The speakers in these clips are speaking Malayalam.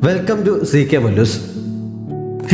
Welcome to CK Mallus.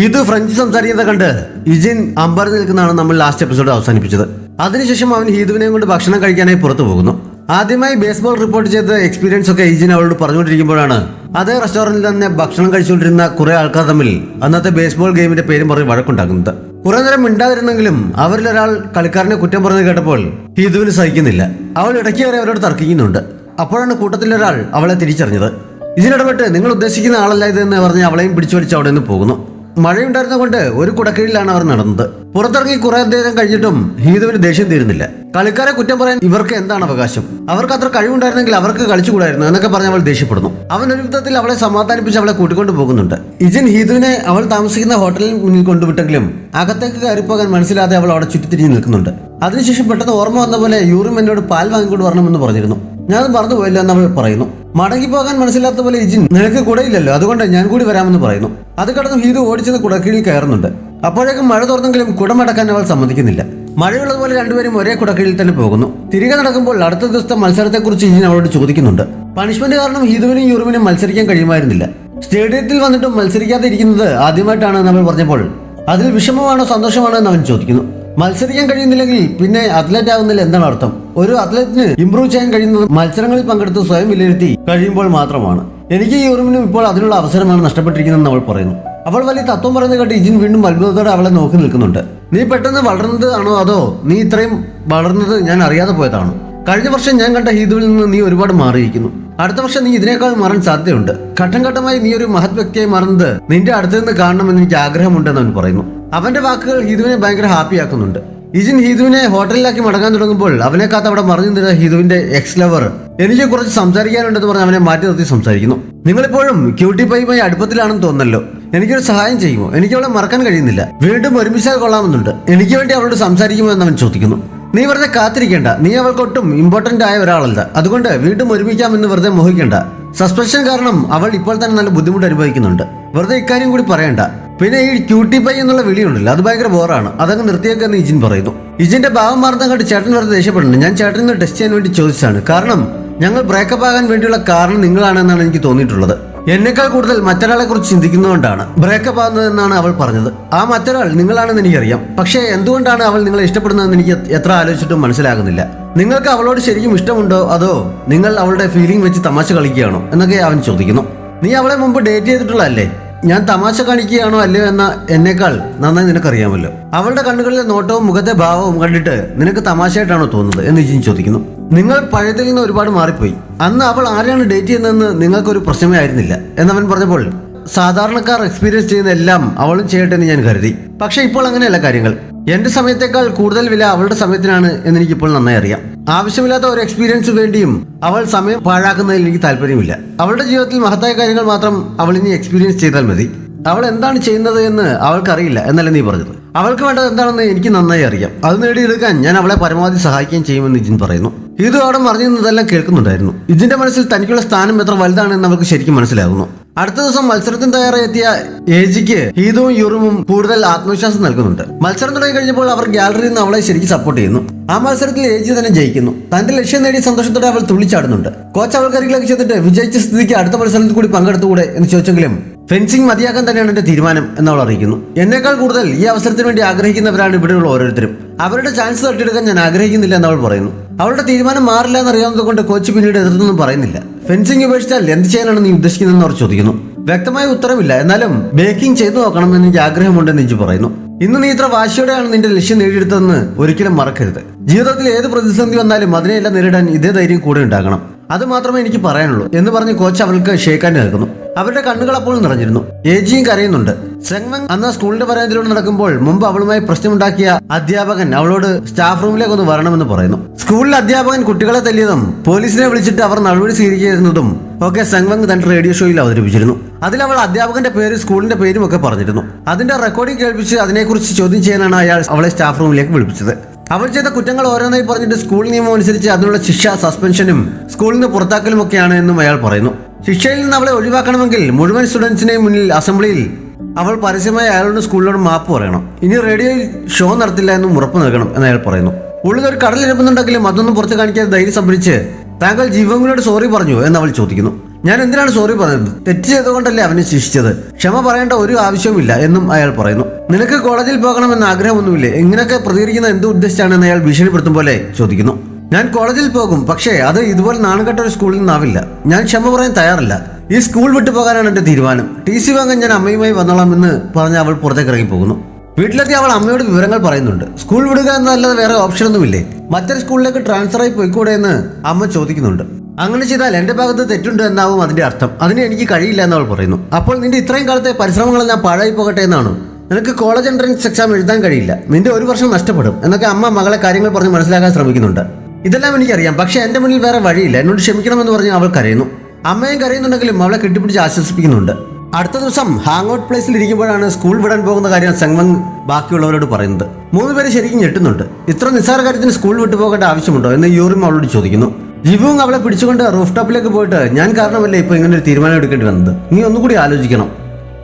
ഇത് ഫ്രഞ്ച് സംസാരിക്കുന്നത് കണ്ട് ഇജിൻ അമ്പരന്ന് നിൽക്കുന്നതാണ് നമ്മൾ ലാസ്റ്റ് എപ്പിസോഡ് അവസാനിപ്പിച്ചത്. അതിനുശേഷം അവൻ ഹീതുവിനെയും കൊണ്ട് ഭക്ഷണം കഴിക്കാനായി പുറത്തു പോകുന്നു. ആദ്യമായി ബേസ്ബോൾ റിപ്പോർട്ട് ചെയ്ത എക്സ്പീരിയൻസ് ഒക്കെ ഇജിൻ അവളോട് പറഞ്ഞുകൊണ്ടിരിക്കുമ്പോഴാണ് അതേ റെസ്റ്റോറന്റിൽ തന്നെ ഭക്ഷണം കഴിച്ചുകൊണ്ടിരുന്ന കുറെ ആൾക്കാർ തമ്മിൽ അന്നത്തെ ബേസ്ബോൾ ഗെയിമിന്റെ പേരും പറഞ്ഞ് വഴക്കുണ്ടാക്കുന്നത്. കുറെ നേരം മിണ്ടാതിരുന്നെങ്കിലും അവരിലൊരാൾ കളിക്കാരനെ കുറ്റം പറഞ്ഞത് കേട്ടപ്പോൾ ഹീതുവിന് സഹിക്കുന്നില്ല. അവൾ ഇടയ്ക്ക് വരെ അവരോട് തർക്കിക്കുന്നുണ്ട്. അപ്പോഴാണ് കൂട്ടത്തിലൊരാൾ അവളെ തിരിച്ചറിഞ്ഞത്. ഇതിനിടപെട്ട് നിങ്ങൾ ഉദ്ദേശിക്കുന്ന ആളല്ല ഇതെന്ന് പറഞ്ഞ് അവളെയും പിടിച്ചു വലിച്ച് അവിടെ നിന്ന് പോകുന്നു. മഴയുണ്ടായിരുന്നതുകൊണ്ട് ഒരു കുടക്കീഴിലാണ് അവർ നടന്നത്. പുറത്തിറങ്ങി കുറെ നേരം കഴിഞ്ഞിട്ടും ഹീതുവിന് ദേഷ്യം തീരുന്നില്ല. കളിക്കാരെ കുറ്റം പറയാൻ ഇവർക്ക് എന്താണ് അവകാശം? അവർക്ക് അത്ര കഴിവുണ്ടായിരുന്നെങ്കിൽ അവർക്ക് കളിച്ചുകൂടായിരുന്നു എന്നൊക്കെ പറഞ്ഞ് അവൾ ദേഷ്യപ്പെടുന്നു. അവൻ ഒരു വിധത്തിൽ അവളെ സമാധാനിപ്പിച്ച് അവളെ കൂട്ടിക്കൊണ്ട് പോകുന്നുണ്ട്. ഇജിൻ ഹീതുവിനെ അവൾ താമസിക്കുന്ന ഹോട്ടലിൽ മുന്നിൽ കൊണ്ടുവിട്ടെങ്കിലും അകത്തേക്ക് കയറിപ്പോകാൻ മനസ്സിലാതെ അവൾ അവിടെ ചുറ്റിത്തിരിഞ്ഞ് നിൽക്കുന്നുണ്ട്. അതിനുശേഷം പെട്ടെന്ന് ഓർമ്മ വന്ന പോലെ യൂറിം എന്നോട് പാൽ വാങ്ങിക്കൊണ്ട് വരണമെന്ന് പറഞ്ഞിരുന്നു. ഞാൻ മറന്നുപോയില്ല എന്ന് അവൾ പറയുന്നു. മടങ്ങി പോകാൻ മനസ്സിലാത്ത പോലെ ഇജിൻ നിനക്ക് കുടയില്ലല്ലോ, അതുകൊണ്ട് ഞാൻ കൂടി വരാമെന്ന് പറയുന്നു. അത് കടന്ന് ഹീതു ഓടിച്ചെന്ന് കുടക്കീഴിൽ കയറുന്നുണ്ട്. അപ്പോഴേക്കും മഴ തുറന്നെങ്കിലും കുടമടക്കാൻ അവൾ സമ്മതിക്കുന്നില്ല. മഴയുള്ളതുപോലെ രണ്ടുപേരും ഒരേ കുടക്കീഴിൽ തന്നെ പോകുന്നു. തിരികെ നടക്കുമ്പോൾ അടുത്ത ദിവസത്തെ മത്സരത്തെക്കുറിച്ച് ഇജിൻ അവളോട് ചോദിക്കുന്നുണ്ട്. പണിഷ്മെന്റ് കാരണം ഹീതുവിനും യൂറിമിനും മത്സരിക്കാൻ കഴിയുമായിരുന്നില്ല. സ്റ്റേഡിയത്തിൽ വന്നിട്ടും മത്സരിക്കാതെ ഇരിക്കുന്നത് ആദ്യമായിട്ടാണ് നമ്മൾ പറഞ്ഞപ്പോൾ അതിൽ വിഷമമാണോ സന്തോഷമാണോ എന്ന് അവൻ ചോദിക്കുന്നു. മത്സരിക്കാൻ കഴിയുന്നില്ലെങ്കിൽ പിന്നെ അത്ലറ്റ് ആവുന്നതിൽ എന്താണ് അർത്ഥം? ഒരു അത്ലറ്റിന് ഇംപ്രൂവ് ചെയ്യാൻ കഴിയുന്നത് മത്സരങ്ങളിൽ പങ്കെടുത്ത് സ്വയം വിലയിരുത്തി കഴിയുമ്പോൾ മാത്രമാണ്. എനിക്ക് യൂറിമിനും ഇപ്പോൾ അതിനുള്ള അവസരമാണ് നഷ്ടപ്പെട്ടിരിക്കുന്നതെന്ന് അവൾ പറയുന്നു. അവൾ വലിയ തത്വം പറയുന്നത് കേട്ട് ഇജിൻ വീണ്ടും അത്ഭുതത്തോടെ അവളെ നോക്കി നിൽക്കുന്നുണ്ട്. നീ പെട്ടെന്ന് വളർന്നത് ആണോ അതോ നീ ഇത്രയും വളർന്നത് ഞാൻ അറിയാതെ പോയതാണോ? കഴിഞ്ഞ വർഷം ഞാൻ കണ്ട ഹീതുവിൽ നിന്ന് നീ ഒരുപാട് മാറിയിരിക്കുന്നു. അടുത്ത വർഷം നീ ഇതിനേക്കാൾ മാറാൻ സാധ്യതയുണ്ട്. ഘട്ടം ഘട്ടമായി നീ ഒരു മഹത് വ്യക്തിയായി മാറുന്നത് നിന്റെ അടുത്ത് നിന്ന് കാണണമെന്ന് എനിക്ക് ആഗ്രഹമുണ്ടെന്ന് അവൻ പറയുന്നു. അവന്റെ വാക്കുകൾ ഹീതുവിനെ ഭയങ്കര ഹാപ്പിയാക്കുന്നുണ്ട്. ഇജിൻ ഹീതുവിനെ ഹോട്ടലിലാക്കി മടങ്ങാൻ തുടങ്ങുമ്പോൾ അവനെ കാത്ത് അവിടെ മറിഞ്ഞു നിന്ന ഹീതുവിന്റെ എക്സ് ലവർ എനിക്ക് കുറച്ച് സംസാരിക്കാനുണ്ടെന്ന് പറഞ്ഞ് അവനെ മാറ്റി നിർത്തി സംസാരിക്കുന്നു. നിങ്ങളിപ്പോഴും ക്യൂട്ടി പൈയുമായി അടുപ്പത്തിലാണെന്ന് തോന്നല്ലോ. എനിക്കൊരു സഹായം ചെയ്യുമോ? എനിക്ക് അവളെ മറക്കാൻ കഴിയുന്നില്ല. വീണ്ടും ഒരുമിച്ചാൽ കൊള്ളാമെന്നുണ്ട്. എനിക്ക് വേണ്ടി അവളോട് സംസാരിക്കുമോ എന്ന് അവൻ ചോദിക്കുന്നു. നീ വെറുതെ കാത്തിരിക്കേണ്ട. നീ അവൾക്കൊട്ടും ഇമ്പോർട്ടന്റ് ആയ ഒരാളല്ല. അതുകൊണ്ട് വീണ്ടും ഒരുമിക്കാമെന്ന് വെറുതെ മോഹിക്കേണ്ട. സസ്പെൻഷൻ കാരണം അവൾ ഇപ്പോൾ തന്നെ നല്ല ബുദ്ധിമുട്ട് അനുഭവിക്കുന്നുണ്ട്. വെറുതെ ഇക്കാര്യം കൂടി പറയണ്ട. പിന്നെ ഈ ക്യൂട്ടി പൈ എന്നുള്ള വിളിയുണ്ടല്ലോ, അത് ഭയങ്കര ബോറാണ്. അതങ്ങ് നിർത്തിയേക്കെന്ന് ഇജിൻ പറയുന്നു. ഇജിന്റെ ഭാവം മാറുന്ന കണ്ട് ചേട്ടൻ വെറുതെ ദേഷ്യപ്പെടുന്നുണ്ട്. ഞാൻ ചേട്ടനെ ടെസ്റ്റ് ചെയ്യാൻ വേണ്ടി ചോദിച്ചതാണ്. കാരണം ഞങ്ങൾ ബ്രേക്കപ്പ് ആകാൻ വേണ്ടിയുള്ള കാരണം നിങ്ങളാണെന്നാണ് എനിക്ക് തോന്നിയിട്ടുള്ളത്. എന്നേക്കാൾ കൂടുതൽ മറ്റൊരാളെ കുറിച്ച് ചിന്തിക്കുന്നതുകൊണ്ടാണ് ബ്രേക്കപ്പ് ആകുന്നതെന്നാണ് അവൾ പറഞ്ഞത്. ആ മറ്റൊരാൾ നിങ്ങളാണെന്ന് എനിക്കറിയാം. പക്ഷേ എന്തുകൊണ്ടാണ് അവൾ നിങ്ങളെ ഇഷ്ടപ്പെടുന്നതെന്ന് എനിക്ക് എത്ര ആലോചിച്ചിട്ടും മനസ്സിലാകുന്നില്ല. നിങ്ങൾക്ക് അവളോട് ശരിക്കും ഇഷ്ടമുണ്ടോ അതോ നിങ്ങൾ അവളുടെ ഫീലിംഗ് വെച്ച് തമാശ കളിക്കുകയാണോ എന്നൊക്കെ അവൻ ചോദിക്കുന്നു. നീ അവളെ മുമ്പ് ഡേറ്റ് ചെയ്തിട്ടുള്ളതല്ലേ? ഞാൻ തമാശ കാണിക്കുകയാണോ അല്ലയോ എന്ന എന്നേക്കാൾ നന്നായി നിനക്കറിയാമല്ലോ. അവളുടെ കണ്ണുകളിലെ നോട്ടവും മുഖത്തെ ഭാവവും കണ്ടിട്ട് നിനക്ക് തമാശയായിട്ടാണോ തോന്നുന്നത് എന്ന് ഇജിൻ ചോദിക്കുന്നു. നിങ്ങൾ പഴയതിൽ നിന്ന് ഒരുപാട് മാറിപ്പോയി. അന്ന് അവൾ ആരെയാണ് ഡേറ്റ് ചെയ്യുന്നതെന്ന് നിങ്ങൾക്കൊരു പ്രശ്നമേ ആയിരുന്നില്ല എന്നവൻ പറഞ്ഞപ്പോൾ സാധാരണക്കാർ എക്സ്പീരിയൻസ് ചെയ്യുന്ന എല്ലാം അവളും ചെയ്യട്ടെ എന്ന് ഞാൻ കരുതി. പക്ഷെ ഇപ്പോൾ അങ്ങനെയല്ല കാര്യങ്ങൾ. എന്റെ സമയത്തേക്കാൾ കൂടുതൽ വില അവളുടെ സമയത്തിനാണ് എന്ന് എനിക്കിപ്പോൾ നന്നായി അറിയാം. ആവശ്യമില്ലാത്ത ഒരു എക്സ്പീരിയൻസ് വേണ്ടിയും അവൾ സമയം പാഴാക്കുന്നതിൽ എനിക്ക് താല്പര്യമില്ല. അവളുടെ ജീവിതത്തിൽ മഹത്തായ കാര്യങ്ങൾ മാത്രം അവൾ ഇനി എക്സ്പീരിയൻസ് ചെയ്താൽ മതി. അവൾ എന്താണ് ചെയ്യുന്നത് എന്ന് അവൾക്കറിയില്ല എന്നല്ലേ നീ പറഞ്ഞത്? അവൾക്ക് വേണ്ടത് എന്താണെന്ന് എനിക്ക് നന്നായി അറിയാം. അത് നേടിയെടുക്കാൻ ഞാൻ അവളെ പരമാവധി സഹായിക്കുകയും ചെയ്യുമെന്ന് ഇജിൻ പറയുന്നു. ഇത് അവിടെ മറിഞ്ഞു നിന്നതെല്ലാം കേൾക്കുന്നുണ്ടായിരുന്നു. ഇജിന്റെ മനസ്സിൽ തനിക്കുള്ള സ്ഥാനം എത്ര വലുതാണെന്ന് അവൾക്ക് ശരിക്കും മനസ്സിലാകുന്നു. അടുത്ത ദിവസം മത്സരത്തിന് തയ്യാറായി എത്തിയ ഏജിക്ക് ഹീതുവും യൂറിമും കൂടുതൽ ആത്മവിശ്വാസം നൽകുന്നുണ്ട്. മത്സരം തുടങ്ങി കഴിഞ്ഞപ്പോൾ അവർ ഗ്യാലറിയിൽ നിന്ന് അവളെ ശരിക്കും സപ്പോർട്ട് ചെയ്യുന്നു. ആ മത്സരത്തിൽ ഏജി തന്നെ ജയിക്കുന്നു. തന്റെ ലക്ഷ്യം നേടിയ സന്തോഷത്തോടെ അവൾ തുള്ളിച്ചാടുന്നുണ്ട്. കോച്ച് അവൾക്കരികിലേക്ക് ചെന്നിട്ട് വിജയിച്ച സ്ഥിതിക്ക് അടുത്ത മത്സരത്തിൽ കൂടി പങ്കെടുത്തുകൂടെ എന്ന് ചോദിച്ചെങ്കിലും ഫെൻസിംഗ് മതിയാക്കാൻ തന്നെയാണ് എന്റെ തീരുമാനം എന്നവൾ അറിയിക്കുന്നു. എന്നേക്കാൾ കൂടുതൽ ഈ അവസരത്തിന് വേണ്ടി ആഗ്രഹിക്കുന്നവരാണ് ഇവിടെയുള്ള ഓരോരുത്തരും. അവരുടെ ചാൻസ് തട്ടിയെടുക്കാൻ ഞാൻ ആഗ്രഹിക്കുന്നില്ല എന്നവൾ പറയുന്നു. അവളുടെ തീരുമാനം മാറില്ല എന്നറിയാവുന്നത് കൊണ്ട് കോച്ച് പിന്നീട് എതിർന്നൊന്നും പറയുന്നില്ല. ഫെൻസിംഗ് ഉപേക്ഷിച്ചാൽ എന്ത് ചെയ്യാനാണ് നീ ഉദ്ദേശിക്കുന്നതെന്ന് അവർ ചോദിക്കുന്നു. വ്യക്തമായ ഉത്തരവില്ല. എന്നാലും ബേക്കിംഗ് ചെയ്തു നോക്കണം എന്ന് എനിക്ക് ആഗ്രഹമുണ്ടെന്ന് ഇജി പറയുന്നു. ഇന്ന് നീ ഇത്ര വാശിയോടെയാണ് നിന്റെ ലക്ഷ്യം നേടിയെടുത്തതെന്ന് ഒരിക്കലും മറക്കരുത്. ജീവിതത്തിൽ ഏത് പ്രതിസന്ധി വന്നാലും അതിനെയെല്ലാം നേരിടാൻ ഇതേ ധൈര്യം കൂടെ ഉണ്ടാകണം. അത് മാത്രമേ എനിക്ക് പറയാനുള്ളൂ എന്ന് പറഞ്ഞ് കോച്ച് അവൾക്ക് ഷേക്കാൻ നൽകുന്നു. അവരുടെ കണ്ണുകൾ അപ്പോൾ നിറഞ്ഞിരുന്നു. ഏജിയും കരയുന്നുണ്ട്. സെങ്മങ് അന്ന് സ്കൂളിന്റെ പരാതിയിലൂടെ നടക്കുമ്പോൾ മുമ്പ് അവളുമായി പ്രശ്നമുണ്ടാക്കിയ അധ്യാപകൻ അവളോട് സ്റ്റാഫ് റൂമിലേക്ക് ഒന്ന് വരണമെന്ന് പറയുന്നു. സ്കൂളിലെ അധ്യാപകൻ കുട്ടികളെ തല്ലിയതും പോലീസിനെ വിളിച്ചിട്ട് അവർ നടപടി സ്വീകരിക്കുന്നതും ഒക്കെ സെങ്മങ് തന്റെ റേഡിയോ ഷോയിൽ അവതരിപ്പിച്ചിരുന്നു. അതിൽ അവൾ അധ്യാപകന്റെ പേര് സ്കൂളിന്റെ പേരും ഒക്കെ പറഞ്ഞിരുന്നു. അതിന്റെ റെക്കോർഡിംഗ് കേൾപ്പിച്ച് അതിനെക്കുറിച്ച് ചോദ്യം ചെയ്യാനാണ് അയാൾ അവളെ സ്റ്റാഫ് റൂമിലേക്ക് വിളിപ്പിച്ചത്. അവൾ ചെയ്ത കുറ്റങ്ങൾ ഓരോന്നായി പറഞ്ഞിട്ട് സ്കൂൾ നിയമം അനുസരിച്ച് അതിനുള്ള ശിക്ഷ സസ്പെൻഷനും സ്കൂളിൽ നിന്ന് പുറത്താക്കലും ഒക്കെയാണ് എന്നും അയാൾ പറയുന്നു. ശിക്ഷയിൽ നിന്ന് അവളെ ഒഴിവാക്കണമെങ്കിൽ മുഴുവൻ സ്റ്റുഡൻസിനെയും മുന്നിൽ അസംബ്ലിയിൽ അവൾ പരസ്യമായി അയാളോട് സ്കൂളിനോട് മാപ്പ് പറയണം. ഇനി റേഡിയോയിൽ ഷോ നടത്തില്ല എന്നും ഉറപ്പ് നൽകണം എന്ന് അയാൾ പറയുന്നു. ഉള്ളിലൊരു കടലിരപ്പുന്നുണ്ടെങ്കിലും അതൊന്നും പുറത്ത് കാണിക്കാതെ ധൈര്യം സംഭരിച്ച് താങ്കൾ ജീവങ്ങളോട് സോറി പറഞ്ഞു എന്ന് അവൾ ചോദിക്കുന്നു. ഞാൻ എന്തിനാണ് സോറി പറയുന്നത്? തെറ്റ് ചെയ്തുകൊണ്ടല്ലേ അവനെ ശിക്ഷിച്ചത്. ക്ഷമ പറയേണ്ട ഒരു ആവശ്യവുമില്ല എന്നും അയാൾ പറയുന്നു. നിനക്ക് കോളേജിൽ പോകണമെന്ന ആഗ്രഹമൊന്നുമില്ലേ? ഇങ്ങനെയൊക്കെ പ്രതികരിക്കുന്ന എന്ത് ഉദ്ദേശിച്ചാണെന്ന് അയാൾ ഭീഷണിപ്പെടുത്തും പോലെ ചോദിക്കുന്നു. ഞാൻ കോളേജിൽ പോകും, പക്ഷേ അത് ഇതുപോലെ നാണുകെട്ട ഒരു സ്കൂളിൽ നിന്നാവില്ല. ഞാൻ ക്ഷമ പറയാൻ തയ്യാറല്ല. ഈ സ്കൂൾ വിട്ടു പോകാനാണ് എന്റെ തീരുമാനം. TC വാങ്ങാൻ ഞാൻ അമ്മയുമായി വന്നോളാമെന്ന് പറഞ്ഞ് അവൾ പുറത്തേക്ക് ഇറങ്ങി പോകുന്നു. വീട്ടിലെത്തി അവൾ അമ്മയോട് വിവരങ്ങൾ പറയുന്നുണ്ട്. സ്കൂൾ വിടുക എന്നല്ലാതെ വേറെ ഓപ്ഷൻ ഒന്നുമില്ലേ? മറ്റൊരു സ്കൂളിലേക്ക് ട്രാൻസ്ഫർ ആയി പോയിക്കൂടെ എന്ന് അമ്മ ചോദിക്കുന്നുണ്ട്. അങ്ങനെ ചെയ്താൽ എന്റെ ഭാഗത്ത് തെറ്റുണ്ട് എന്നാവും അതിന്റെ അർത്ഥം. അതിന് എനിക്ക് കഴിയില്ല എന്ന് അവൾ പറയുന്നു. അപ്പോൾ നിന്റെ ഇത്രയും കാലത്തെ പരിശ്രമങ്ങളെല്ലാം പാഴായി പോകട്ടെ എന്നാണ്? നിനക്ക് കോളേജ് എൻട്രൻസ് എക്സാം എഴുതാൻ കഴിയില്ല, നിന്റെ ഒരു വർഷം നഷ്ടപ്പെടും എന്നൊക്കെ അമ്മ മകളെ കാര്യങ്ങൾ പറഞ്ഞ് മനസ്സിലാക്കാൻ ശ്രമിക്കുന്നുണ്ട്. ഇതെല്ലാം എനിക്കറിയാം, പക്ഷേ എന്റെ മുന്നിൽ വേറെ വഴിയില്ല, എന്നോട് ക്ഷമിക്കണമെന്ന് പറഞ്ഞ് അവൾ കരയുന്നു. അമ്മയും കരയുന്നുണ്ടെങ്കിലും അവളെ കെട്ടിപ്പിടിച്ച് ആശ്വസിപ്പിക്കുന്നുണ്ട്. അടുത്ത ദിവസം ഹാങ് ഔട്ട് പ്ലേസിൽ ഇരിക്കുമ്പോഴാണ് സ്കൂൾ വിടാൻ പോകുന്ന കാര്യം സെങ്വങ് ബാക്കിയുള്ളവരോട് പറയുന്നത്. 3 പേര് ശരിക്കും ഞെട്ടുന്നുണ്ട്. ഇത്ര നിസ്സാര കാര്യത്തിന് സ്കൂൾ വിട്ടു പോകേണ്ട ആവശ്യമുണ്ടോ എന്ന് യൂറിം അവളോട് ചോദിക്കുന്നു. ജിവുങ് അവളെ പിടിച്ചുകൊണ്ട് റൂഫ് ടോപ്പിലേക്ക് പോയിട്ട്, ഞാൻ കാരണമല്ലേ ഇപ്പോൾ ഇങ്ങനെ ഒരു തീരുമാനം എടുക്കേണ്ടി വന്നത്, നീ ഒന്നുകൂടി ആലോചിക്കണം.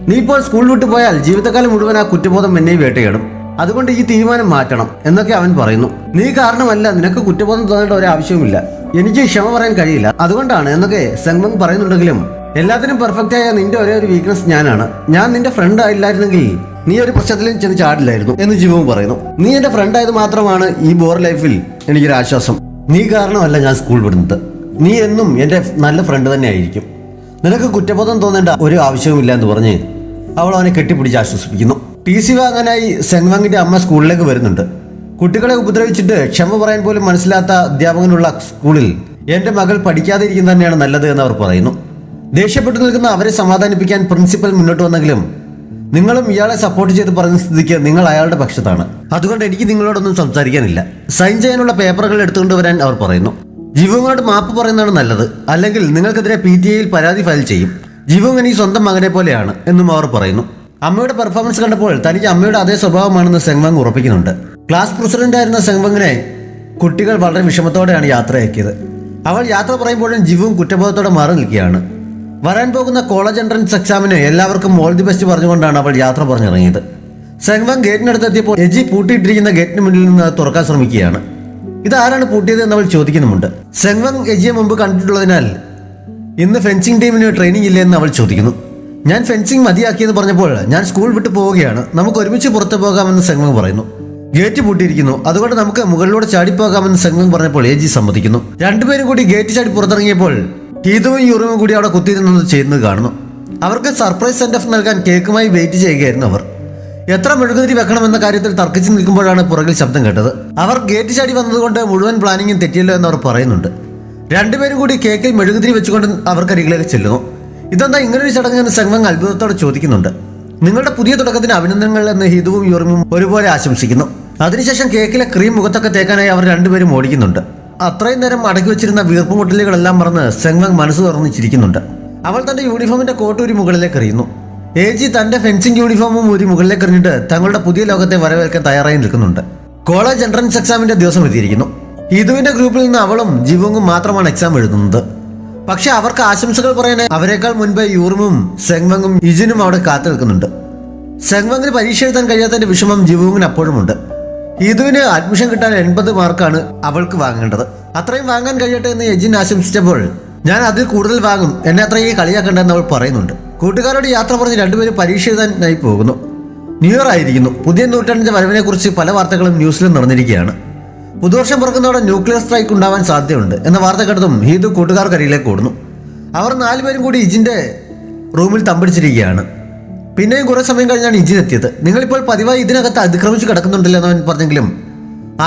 നീ ഇപ്പോൾ സ്കൂൾ വിട്ടു പോയാൽ ജീവിതകാലം മുഴുവൻ ആ കുറ്റബോധം എന്നെ വേട്ടയാടും. അതുകൊണ്ട് ഈ തീരുമാനം മാറ്റണം എന്നൊക്കെ അവൻ പറയുന്നു. നീ കാരണമല്ല നിനക്ക് കുറ്റബോധം തോന്നേണ്ട ഒരു ആവശ്യവുമില്ല, എനിക്ക് ക്ഷമ പറയാൻ കഴിയില്ല, അതുകൊണ്ടാണ് എന്നൊക്കെ സെങ്വങ് പറയുന്നുണ്ടെങ്കിലും എല്ലാത്തിനും പെർഫെക്റ്റ് ആയ നിന്റെ ഒരേ ഒരു വീക്ക്നസ് ഞാനാണ്. ഞാൻ നിന്റെ ഫ്രണ്ട് ആയില്ലായിരുന്നെങ്കിൽ നീ ഒരു പ്രശ്നത്തിലും ചെന്ന് ചാടില്ലായിരുന്നു എന്ന് ജിവുങ് പറയുന്നു. നീ എന്റെ ഫ്രണ്ട് ആയത് മാത്രമാണ് ഈ ബോർ ലൈഫിൽ എനിക്കൊരു ആശ്വാസം. നീ കാരണമല്ല ഞാൻ സ്കൂൾ വിടുന്നത്. നീ എന്നും എന്റെ നല്ല ഫ്രണ്ട് തന്നെ ആയിരിക്കും. നിനക്ക് കുറ്റബോധം തോന്നേണ്ട ഒരു ആവശ്യവുമില്ല എന്ന് പറഞ്ഞ് അവൾ അവനെ കെട്ടിപ്പിടിച്ച് ആശ്വസിപ്പിക്കുന്നു. TC വാങ്ങാനായി സെങ്വങ്ങിന്റെ അമ്മ സ്കൂളിലേക്ക് വരുന്നുണ്ട്. കുട്ടികളെ ഉപദ്രവിച്ചിട്ട് ക്ഷമ പറയാൻ പോലും മനസ്സിലാത്ത അധ്യാപകനുള്ള സ്കൂളിൽ എന്റെ മകൾ പഠിക്കാതെ ഇരിക്കുന്നത് തന്നെയാണ് നല്ലത് എന്ന് അവർ പറയുന്നു. ദേഷ്യപ്പെട്ടു നിൽക്കുന്ന അവരെ സമാധാനിപ്പിക്കാൻ പ്രിൻസിപ്പൽ മുന്നോട്ട് വന്നെങ്കിലും നിങ്ങളും ഇയാളെ സപ്പോർട്ട് ചെയ്ത് പറഞ്ഞ സ്ഥിതിക്ക് നിങ്ങൾ അയാളുടെ പക്ഷത്താണ്. അതുകൊണ്ട് എനിക്ക് നിങ്ങളോടൊന്നും സംസാരിക്കാനില്ല. സൈൻ ചെയ്യാനുള്ള പേപ്പറുകൾ എടുത്തുകൊണ്ട് വരാൻ അവർ പറയുന്നു. ജിവുങ്ങോട് മാപ്പ് പറയുന്നതാണ് നല്ലത്, അല്ലെങ്കിൽ നിങ്ങൾക്കെതിരെ PTA പരാതി ഫയൽ ചെയ്യും. ജിവുങ് ഇനി സ്വന്തം മകനെ പോലെയാണ് എന്നും അവർ പറയുന്നു. അമ്മയുടെ പെർഫോമൻസ് കണ്ടപ്പോൾ തനിക്ക് അമ്മയുടെ അതേ സ്വഭാവമാണെന്ന് സെങ്വങ് ഉറപ്പിക്കുന്നുണ്ട്. ക്ലാസ് പ്രസിഡന്റ് ആയിരുന്ന സെങ്വങ്ങിനെ കുട്ടികൾ വളരെ വിഷമത്തോടെയാണ് യാത്രയാക്കിയത്. അവൾ യാത്ര പറയുമ്പോഴും ജിവുങ് കുറ്റബോധത്തോടെ മാറി നിൽക്കുകയാണ്. വരാൻ പോകുന്ന കോളേജ് എൻട്രൻസ് എക്സാമിന് എല്ലാവർക്കും ഓൾ ദി ബെസ്റ്റ് പറഞ്ഞുകൊണ്ടാണ് അവൾ യാത്ര പറഞ്ഞിറങ്ങിയത്. സെങ്വങ് ഗേറ്റിനടുത്തെത്തിയപ്പോൾ എജി പൂട്ടിയിട്ടിരിക്കുന്ന ഗേറ്റിന് മുന്നിൽ നിന്ന് തുറക്കാൻ ശ്രമിക്കുകയാണ്. ഇതാരാണ് പൂട്ടിയത് എന്ന് അവൾ ചോദിക്കുന്നുമുണ്ട്. സെങ്വങ് എജിയെ മുമ്പ് കണ്ടിട്ടുള്ളതിനാൽ ഇന്ന് ഫെൻസിംഗ് ടീമിന് ട്രെയിനിങ് ഇല്ലേ എന്ന് അവൾ ചോദിക്കുന്നു. ഞാൻ ഫെൻസിംഗ് മതിയാക്കിയെന്ന് പറഞ്ഞപ്പോൾ ഞാൻ സ്കൂൾ വിട്ട് പോവുകയാണ്, നമുക്ക് ഒരുമിച്ച് പുറത്തു പോകാമെന്ന് സെങ്വങ് പറയുന്നു. ഗേറ്റ് പൂട്ടിയിരിക്കുന്നു, അതുകൊണ്ട് നമുക്ക് മുകളിലൂടെ ചാടിപ്പോകാമെന്ന് സെങ്വങ് പറഞ്ഞപ്പോൾ എജി സമ്മതിക്കുന്നു. രണ്ടുപേരും കൂടി ഗേറ്റ് ചാടി പുറത്തിറങ്ങിയപ്പോൾ ഹീതുവും യൂറിമും കൂടി അവിടെ കുത്തിയിരുന്നത് ചെയ്യുന്നത് കാണുന്നു. അവർക്ക് സർപ്രൈസ് സെൻഡ് ഓഫ് നൽകാൻ കേക്കുമായി വെയിറ്റ് ചെയ്യുകയായിരുന്നു അവർ. എത്ര മെഴുകുതിരി വെക്കണമെന്ന കാര്യത്തിൽ തർക്കിച്ച് നിൽക്കുമ്പോഴാണ് പുറകിൽ ശബ്ദം കേട്ടത്. അവർ ഗേറ്റ് ചാടി വന്നതുകൊണ്ട് മുഴുവൻ പ്ലാനിങ്ങും തെറ്റിയല്ലോ എന്ന് അവർ പറയുന്നുണ്ട്. രണ്ടുപേരും കൂടി കേക്കിൽ മെഴുകുതിരി വെച്ചുകൊണ്ട് അവർക്കരികിലേക്ക് ചെല്ലുന്നു. ഇതെന്താ ഇങ്ങനൊരു ചടങ്ങെന്ന് സെങ്വങ് അത്ഭുതത്തോടെ ചോദിക്കുന്നുണ്ട്. നിങ്ങളുടെ പുതിയ തുടക്കത്തിന് അഭിനന്ദനങ്ങൾ എന്ന് ഹീതുവും യൂറിമും ഒരുപോലെ ആശംസിക്കുന്നു. അതിനുശേഷം കേക്കിലെ ക്രീം മുഖത്തൊക്കെ തേക്കാനായി അവർ രണ്ടുപേരും ഓടിക്കുന്നുണ്ട്. അത്രയും നേരം അടക്കി വെച്ചിരുന്ന വീർപ്പുമുട്ടലുകളെല്ലാം മറന്ന് സെങ്വങ് മനസ്സ് തുറന്ന് ചിരിക്കുന്നുണ്ട്. അവൾ തന്റെ യൂണിഫോമിന്റെ കോട്ട് ഒരു മുകളിലേക്ക് എറിയുന്നു. എജി തന്റെ ഫെൻസിംഗ് യൂണിഫോമും ഒരു മുകളിലേക്ക് എറിഞ്ഞിട്ട് തങ്ങളുടെ പുതിയ ലോകത്തെ വരവേൽക്കാൻ തയ്യാറായി നിൽക്കുന്നുണ്ട്. കോളേജ് എൻട്രൻസ് എക്സാമിന്റെ ദിവസം എത്തിയിരിക്കുന്നു. ഹീതുവിന്റെ ഗ്രൂപ്പിൽ നിന്ന് അവളും ജിവുങ്ങും മാത്രമാണ് എക്സാം എഴുതുന്നത്. പക്ഷെ അവർക്ക് ആശംസകൾ പറയാൻ അവരെക്കാൾ മുൻപ് യൂറിമും സെങ്വങ്ങും ഇജിനും അവിടെ കാത്തു നിൽക്കുന്നുണ്ട്. സെങ്വങ്ങിന് പരീക്ഷ എഴുതാൻ കഴിയാത്തതിന്റെ വിഷമം ജിവുങ്ങിന് അപ്പോഴുമുണ്ട്. ഹീതുവിന് അഡ്മിഷൻ കിട്ടാൻ 80 മാർക്കാണ് അവൾക്ക് വാങ്ങേണ്ടത്. അത്രയും വാങ്ങാൻ കഴിയട്ടെ എന്ന് എജിൻ ആശംസിച്ചപ്പോൾ ഞാൻ അതിൽ കൂടുതൽ വാങ്ങും, എന്നെ അത്രയും കളിയാക്കണ്ടെന്ന് അവൾ പറയുന്നുണ്ട്. കൂട്ടുകാരോട് യാത്ര പറഞ്ഞ് രണ്ടുപേരും പരീക്ഷ എഴുതാനായി പോകുന്നു. ന്യൂ ഇയർ ആയിരിക്കുന്നു. പുതിയ നൂറ്റാണ്ടിന്റെ വരവിനെ കുറിച്ച് പല വാർത്തകളും ന്യൂസിലും നടന്നിരിക്കുകയാണ്. പുതുവർഷം പിറക്കുന്നതോടെ ന്യൂക്ലിയർ സ്ട്രൈക്ക് ഉണ്ടാവാൻ സാധ്യതയുണ്ട് എന്ന വാർത്ത കേട്ടതും ഹീതു കൂട്ടുകാർക്കരികിലേക്ക് ഓടുന്നു. അവർ 4 പേരും കൂടി ഇജിന്റെ റൂമിൽ തമ്പടിച്ചിരിക്കുകയാണ്. പിന്നെയും കുറെ സമയം കഴിഞ്ഞാണ് ഇജിൻ എത്തിയത്. നിങ്ങളിപ്പോൾ പതിവായി ഇതിനകത്ത് അതിക്രമിച്ച് കിടക്കുന്നുണ്ടല്ലോ എന്നവൻ പറഞ്ഞെങ്കിലും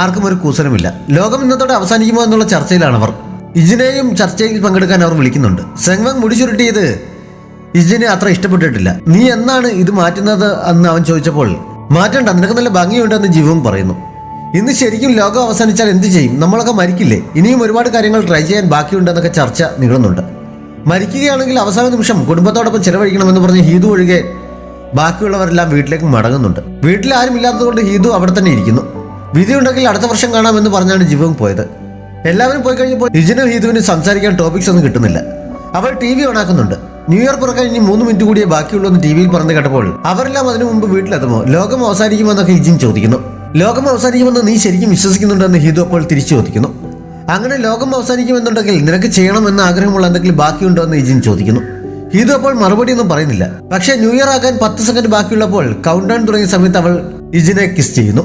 ആർക്കും ഒരു കൂസലുമില്ല. ലോകം ഇന്നത്തോടെ അവസാനിക്കുമോ എന്നുള്ള ചർച്ചയിലാണ് അവർ. ഇജിനെയും ചർച്ചയിൽ പങ്കെടുക്കാൻ അവർ വിളിക്കുന്നുണ്ട്. സെങ്വങ് മുടി ചുരുട്ടിയത് ഇജിനെ അത്ര ഇഷ്ടപ്പെട്ടിട്ടില്ല. നീ എന്നാണ് ഇത് മാറ്റുന്നത് എന്ന് അവൻ ചോദിച്ചപ്പോൾ മാറ്റണ്ട, നിനക്ക് നല്ല ഭംഗിയുണ്ടെന്ന് ജിവുങ് പറയുന്നു. ഇന്ന് ശരിക്കും ലോകം അവസാനിച്ചാൽ എന്ത് ചെയ്യും? നമ്മളൊക്കെ മരിക്കില്ലേ? ഇനിയും ഒരുപാട് കാര്യങ്ങൾ ട്രൈ ചെയ്യാൻ ബാക്കിയുണ്ടെന്നൊക്കെ ചർച്ച നീളുന്നുണ്ട്. മരിക്കുകയാണെങ്കിൽ അവസാന നിമിഷം കുടുംബത്തോടൊപ്പം ചെലവഴിക്കണമെന്ന് പറഞ്ഞ് ഹീതു ഒഴികെ ബാക്കിയുള്ളവരെല്ലാം വീട്ടിലേക്ക് മടങ്ങുന്നുണ്ട്. വീട്ടിൽ ആരും ഇല്ലാത്തതുകൊണ്ട് ഹീതു അവിടെ തന്നെ ഇരിക്കുന്നു. വിധിയുണ്ടെങ്കിൽ അടുത്ത വർഷം കാണാമെന്ന് പറഞ്ഞാണ് ജിവുങ് പോയത്. എല്ലാവരും പോയി കഴിഞ്ഞപ്പോൾ ഇജിനും ഹീതുവിനും സംസാരിക്കാൻ ടോപ്പിക്സ് ഒന്നും കിട്ടുന്നില്ല. അവൾ TV ഓണാക്കുന്നുണ്ട്. ന്യൂ ഇയർ പിറക്കാൻ ഇനി 3 മിനിറ്റ് കൂടിയേ ബാക്കിയുള്ളൂ എന്ന് TV യിൽ പറഞ്ഞു കേട്ടപ്പോൾ അവരെല്ലാം അതിനു മുമ്പ് വീട്ടിലെത്തുമോ, ലോകം അവസാനിക്കുമോ എന്നൊക്കെ ഇജിൻ ചോദിക്കുന്നു. ലോകം അവസാനിക്കുമെന്ന് നീ ശരിക്കും വിശ്വസിക്കുന്നുണ്ടെന്ന് ഹീതു അപ്പോൾ തിരിച്ചു ചോദിക്കുന്നു. അങ്ങനെ ലോകം അവസാനിക്കുമെന്നുണ്ടെങ്കിൽ നിനക്ക് ചെയ്യണമെന്ന് ആഗ്രഹമുള്ള എന്തെങ്കിലും ബാക്കിയുണ്ടോ എന്ന് ഇജിൻ ചോദിക്കുന്നു. ഹീതു അപ്പോൾ മറുപടിയൊന്നും പറയുന്നില്ല. പക്ഷേ ന്യൂ ഇയർ ആകാൻ 10 സെക്കൻഡ് ബാക്കിയുള്ളപ്പോൾ കൗണ്ട് ഡൗൺ തുടങ്ങിയ സമയത്ത് അവൾ ഇജിനെ കിസ് ചെയ്യുന്നു.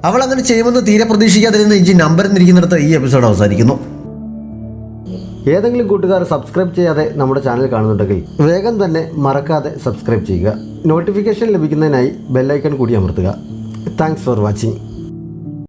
അവൾ അങ്ങനെ ചെയ്യുമെന്ന് തീരെ പ്രതീക്ഷിക്കാതിരുന്ന ഇജിൻ അമ്പരന്നിരിക്കുന്നിടത്ത് ഈ എപ്പിസോഡ് അവസാനിക്കുന്നു. ഏതെങ്കിലും കൂട്ടുകാർ സബ്സ്ക്രൈബ് ചെയ്യാതെ നമ്മുടെ ചാനൽ കാണുന്നുണ്ടെങ്കിൽ വേഗം തന്നെ മറക്കാതെ സബ്സ്ക്രൈബ് ചെയ്യുക. നോട്ടിഫിക്കേഷൻ ലഭിക്കുന്നതിനായി ബെല്ലൈക്കൺ കൂടി അമർത്തുക. Thanks for watching.